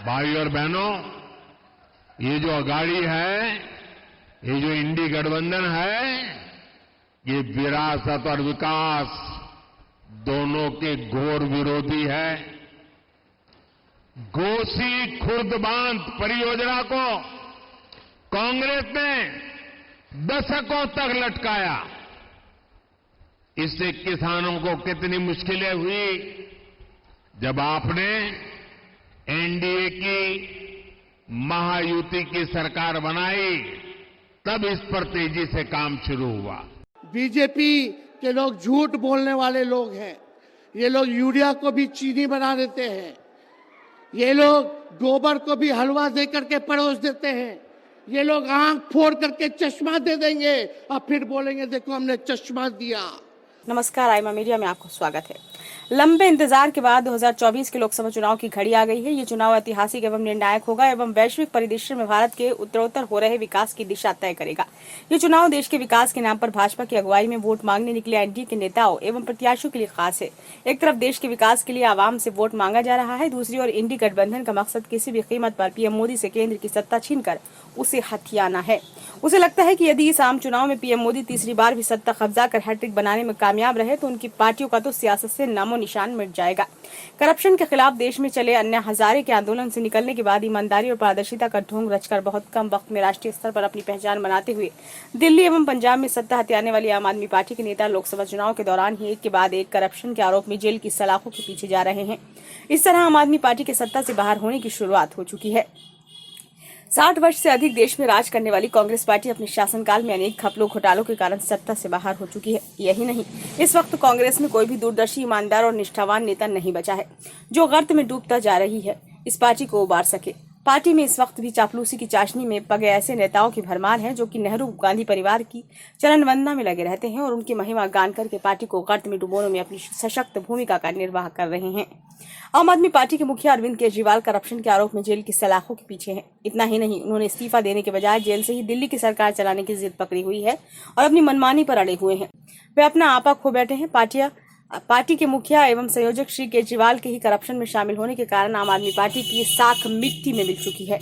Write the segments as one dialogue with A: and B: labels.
A: भाई और बहनों, ये जो अगाड़ी है, ये जो इंडी गठबंधन है, ये विरासत और विकास दोनों के घोर विरोधी है। घोसी खुर्द बांध परियोजना को कांग्रेस ने दशकों तक लटकाया। इससे किसानों को कितनी मुश्किलें हुई। जब आपने एनडीए की महायुति की सरकार बनाई, तब इस पर तेजी से काम शुरू हुआ।
B: बीजेपी के लोग झूठ बोलने वाले लोग हैं। ये लोग यूरिया को भी चीनी बना देते हैं। ये लोग गोबर को भी हलवा दे करके परोस देते हैं। ये लोग आंख फोड़ करके चश्मा दे देंगे और फिर बोलेंगे देखो हमने चश्मा दिया।
C: नमस्कार, आईमा मीडिया में आपको स्वागत है। लंबे इंतजार के बाद 2024 के लोकसभा चुनाव की घड़ी आ गई है। ये चुनाव ऐतिहासिक एवं निर्णायक होगा एवं वैश्विक परिदृश्य में भारत के उत्तरोत्तर हो रहे विकास की दिशा तय करेगा। ये चुनाव देश के विकास के नाम पर भाजपा की अगुवाई में वोट मांगने निकले एनडीए के नेताओं एवं प्रत्याशियों के लिए खास है। एक तरफ देश के विकास के लिए आवाम से वोट मांगा जा रहा है, दूसरी ओर इंडी गठबंधन का मकसद किसी भी कीमत पर पीएम मोदी से केंद्र की सत्ता छीनकर उसे हथियाना है। उसे लगता है कि यदि इस आम चुनाव में पीएम मोदी तीसरी बार भी सत्ता कब्जा कर हैट्रिक बनाने में कामयाब रहे तो उनकी पार्टियों का तो सियासत से नामो निशान मिट जाएगा। करप्शन के खिलाफ देश में चले अन्ना हजारे के आंदोलन से निकलने के बाद ईमानदारी और पारदर्शिता का ढोंग रचकर बहुत कम वक्त में राष्ट्रीय स्तर पर अपनी पहचान बनाते हुए दिल्ली एवं पंजाब में सत्ता हथियाने वाली आम आदमी पार्टी के नेता लोकसभा चुनाव के दौरान ही एक के बाद एक करप्शन के आरोप में जेल की सलाखों के पीछे जा रहे हैं। इस तरह आम आदमी पार्टी के सत्ता से बाहर होने की शुरुआत हो चुकी है। 60 वर्ष से अधिक देश में राज करने वाली कांग्रेस पार्टी अपने शासनकाल में अनेक घपलों घोटालों के कारण सत्ता से बाहर हो चुकी है। यही नहीं, इस वक्त कांग्रेस में कोई भी दूरदर्शी, ईमानदार और निष्ठावान नेता नहीं बचा है जो गर्त में डूबता जा रही है इस पार्टी को उबार सके। पार्टी में इस वक्त भी चापलूसी की चाशनी में पगे ऐसे नेताओं की भरमार है जो कि नेहरू गांधी परिवार की चरण वंदना में लगे रहते हैं और उनकी महिमा गान करके पार्टी को गर्त में डुबोने में अपनी सशक्त भूमिका का निर्वाह कर रहे हैं। आम आदमी पार्टी के मुखिया अरविंद केजरीवाल करप्शन के आरोप में जेल की सलाखों के पीछे हैं। इतना ही नहीं, उन्होंने इस्तीफा देने के बजाय जेल से ही दिल्ली की सरकार चलाने की जिद पकड़ी हुई है और अपनी मनमानी पर अड़े हुए हैं। वे अपना आपा खो बैठे हैं। पार्टी के मुखिया एवं संयोजक श्री केजरीवाल के ही करप्शन में शामिल होने के कारण आम आदमी पार्टी की साख मिट्टी में मिल चुकी है।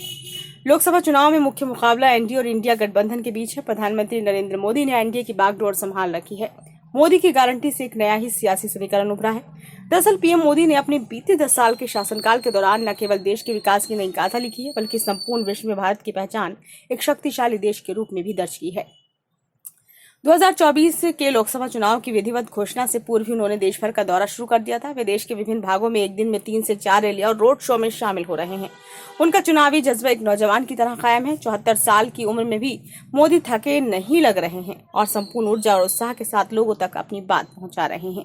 C: लोकसभा चुनाव में मुख्य मुकाबला एनडीए और इंडिया गठबंधन के बीच है। प्रधानमंत्री नरेंद्र मोदी ने एनडीए की बागडोर संभाल रखी है। मोदी की गारंटी से एक नया ही सियासी समीकरण उभरा है। दरअसल पीएम मोदी ने अपने बीते 10 साल के शासनकाल के दौरान न केवल देश के विकास की नई गाथा लिखी है, बल्कि संपूर्ण विश्व में भारत की पहचान एक शक्तिशाली देश के रूप में भी दर्ज की है। 2024 के लोकसभा चुनाव की विधिवत घोषणा से पूर्व ही उन्होंने देश भर का दौरा शुरू कर दिया था। वे देश के विभिन्न भागों में एक दिन में 3 से 4 रैलियां और रोड शो में शामिल हो रहे हैं। उनका चुनावी जज्बा एक नौजवान की तरह कायम है। 74 साल की उम्र में भी मोदी थके नहीं लग रहे हैं और संपूर्ण ऊर्जा और उत्साह के साथ लोगों तक अपनी बात पहुंचा रहे हैं।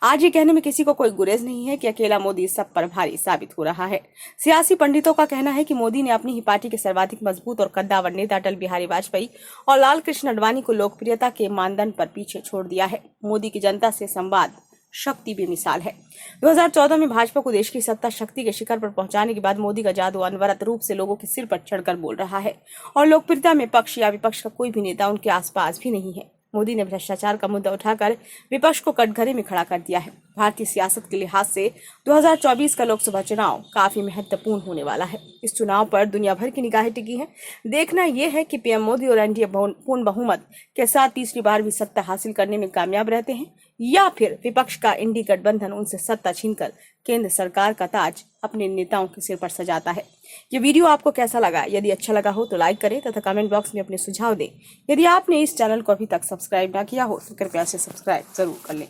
C: आज ये कहने में किसी को कोई गुरेज नहीं है कि अकेला मोदी सब पर भारी साबित हो रहा है। सियासी पंडितों का कहना है कि मोदी ने अपनी ही पार्टी के सर्वाधिक मजबूत और कद्दावर नेता अटल बिहारी वाजपेयी और लाल कृष्ण आडवाणी को लोकप्रियता के मानदंड पर पीछे छोड़ दिया है। मोदी की जनता से संवाद शक्ति भी मिसाल है। 2014 में भाजपा को देश की सत्ता शक्ति के शिखर पर पहुंचाने के बाद मोदी का जादू अनवरत रूप से लोगों के सिर पर चढ़कर बोल रहा है और लोकप्रियता में पक्ष या विपक्ष का कोई भी नेता उनके आसपास भी नहीं है। मोदी ने भ्रष्टाचार का मुद्दा उठाकर विपक्ष को कटघरे में खड़ा कर दिया है। भारतीय सियासत के लिहाज से 2024 का लोकसभा चुनाव काफी महत्वपूर्ण होने वाला है। इस चुनाव पर दुनिया भर की निगाहें टिकी हैं। देखना यह है कि पीएम मोदी और एनडीए पूर्ण बहुमत के साथ तीसरी बार भी सत्ता हासिल करने में कामयाब रहते हैं या फिर विपक्ष का इंडी गठबंधन उनसे सत्ता छीनकर केंद्र सरकार का ताज अपने नेताओं के सिर पर सजाता है। ये वीडियो आपको कैसा लगा? यदि अच्छा लगा हो तो लाइक करें तथा कमेंट बॉक्स में अपने सुझाव दें। यदि आपने इस चैनल को अभी तक सब्सक्राइब ना किया हो तो कृपया से सब्सक्राइब जरूर कर लें।